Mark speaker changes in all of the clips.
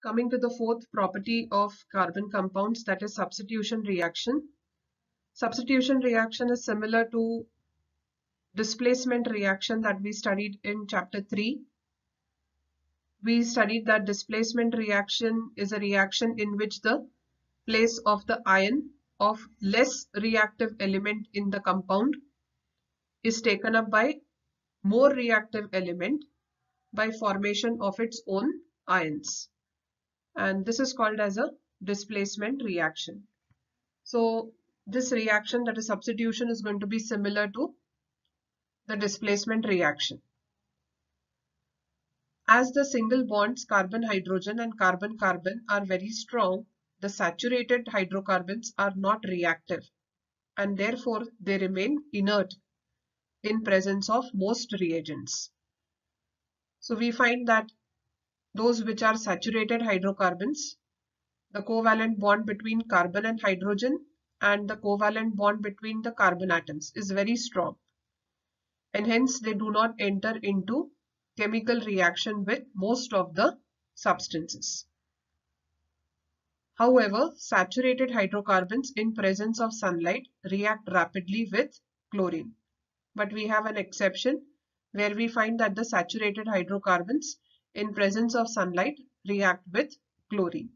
Speaker 1: Coming to the fourth property of carbon compounds, that is substitution reaction. Substitution reaction is similar to displacement reaction that we studied in chapter 3. We studied that displacement reaction is a reaction in which the place of the ion of less reactive element in the compound is taken up by more reactive element by formation of its own ions. And this is called as a displacement reaction. So this reaction, that is substitution, is going to be similar to the displacement reaction. As the single bonds carbon-hydrogen and carbon-carbon are very strong, the saturated hydrocarbons are not reactive and therefore they remain inert in presence of most reagents. So we find that those which are saturated hydrocarbons, the covalent bond between carbon and hydrogen and the covalent bond between the carbon atoms is very strong, and hence they do not enter into chemical reaction with most of the substances. However, saturated hydrocarbons in presence of sunlight react rapidly with chlorine. But we have an exception where we find that the saturated hydrocarbons in presence of sunlight react with chlorine.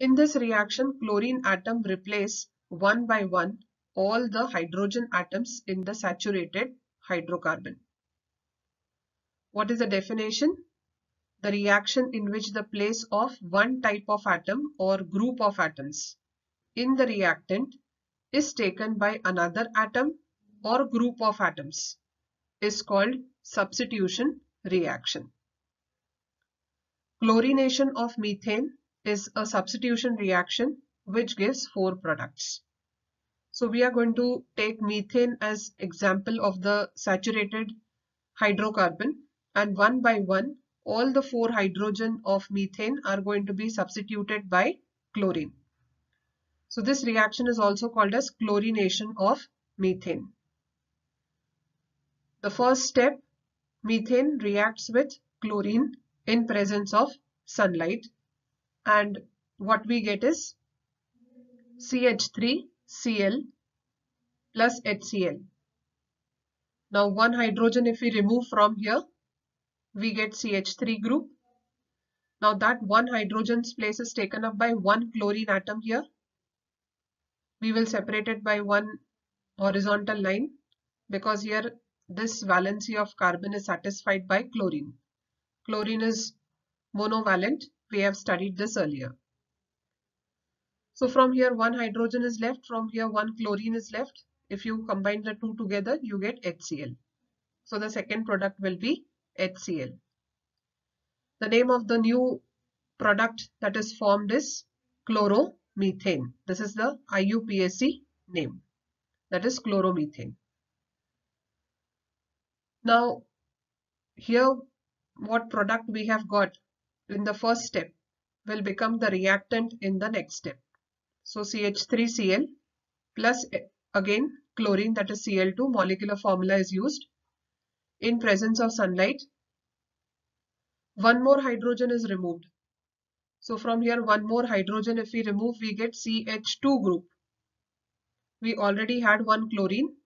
Speaker 1: In this reaction, chlorine atom replace one by one all the hydrogen atoms in the saturated hydrocarbon. What is the definition? The reaction in which the place of one type of atom or group of atoms in the reactant is taken by another atom or group of atoms is called substitution reaction. Chlorination of methane is a substitution reaction which gives 4 products. So we are going to take methane as example of the saturated hydrocarbon, and one by one all the 4 hydrogen of methane are going to be substituted by chlorine. So this reaction is also called as chlorination of methane. The first step, methane reacts with chlorine in presence of sunlight, and what we get is CH3Cl plus HCl. Now one hydrogen if we remove from here, we get CH3 group. Now that one hydrogen's place is taken up by one chlorine atom here. We will separate it by one horizontal line because here this valency of carbon is satisfied by chlorine. Chlorine is monovalent. We have studied this earlier. So from here one hydrogen is left, from here one chlorine is left. If you combine the two together, you get HCl. So the second product will be HCl. The name of the new product that is formed is chloromethane. This is the IUPAC name, that is chloromethane. Now here what product we have got in the first step will become the reactant in the next step. So CH3Cl plus again chlorine, that is Cl2, molecular formula is used. In presence of sunlight, one more hydrogen is removed. So from here one more hydrogen if we remove, we get CH2 group. We already had one chlorine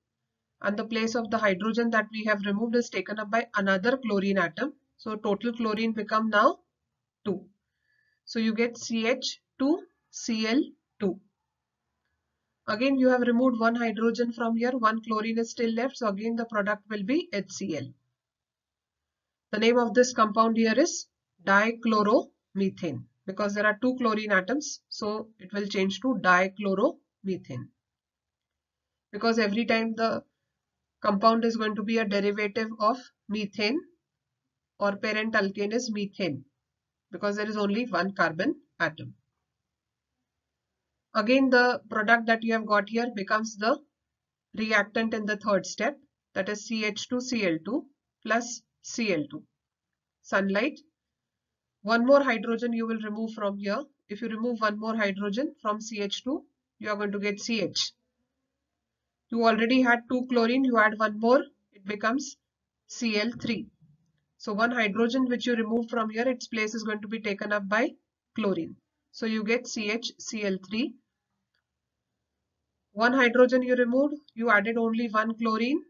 Speaker 1: and the place of the hydrogen that we have removed is taken up by another chlorine atom. So total chlorine become now 2. So you get CH2Cl2. Again you have removed one hydrogen from here, one chlorine is still left, so again the product will be HCl. The name of this compound here is dichloromethane because there are 2 chlorine atoms, so it will change to dichloromethane. Because every time the compound is going to be a derivative of methane, or parent alkane is methane because there is only one carbon atom. Again the product that you have got here becomes the reactant in the third step, that is CH2Cl2 plus Cl2. Sunlight, one more hydrogen you will remove from here. If you remove one more hydrogen from CH2, you are going to get CH. You already had 2 chlorine, you add one more, it becomes Cl3. So one hydrogen which you remove from here, its place is going to be taken up by chlorine. So you get CHCl3. One hydrogen you removed, you added only one chlorine.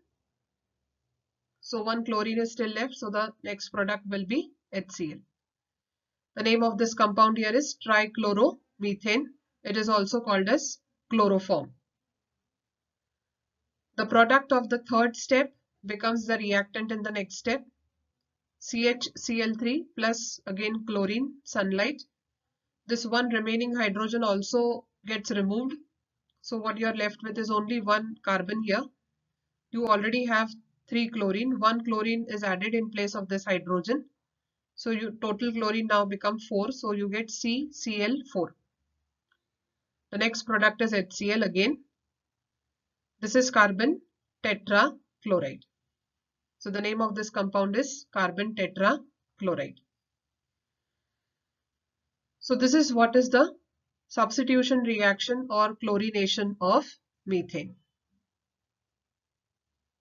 Speaker 1: So one chlorine is still left, so the next product will be HCl. The name of this compound here is trichloromethane. It is also called as chloroform. The product of the third step becomes the reactant in the next step. CHCl3 plus again chlorine, sunlight. This one remaining hydrogen also gets removed. So what you are left with is only one carbon here. You already have 3 chlorine. 1 chlorine is added in place of this hydrogen. So your total chlorine now becomes 4. So you get CCl4. The next product is HCl again. This is carbon tetrachloride. So the name of this compound is carbon tetrachloride. So this is what is the substitution reaction or chlorination of methane.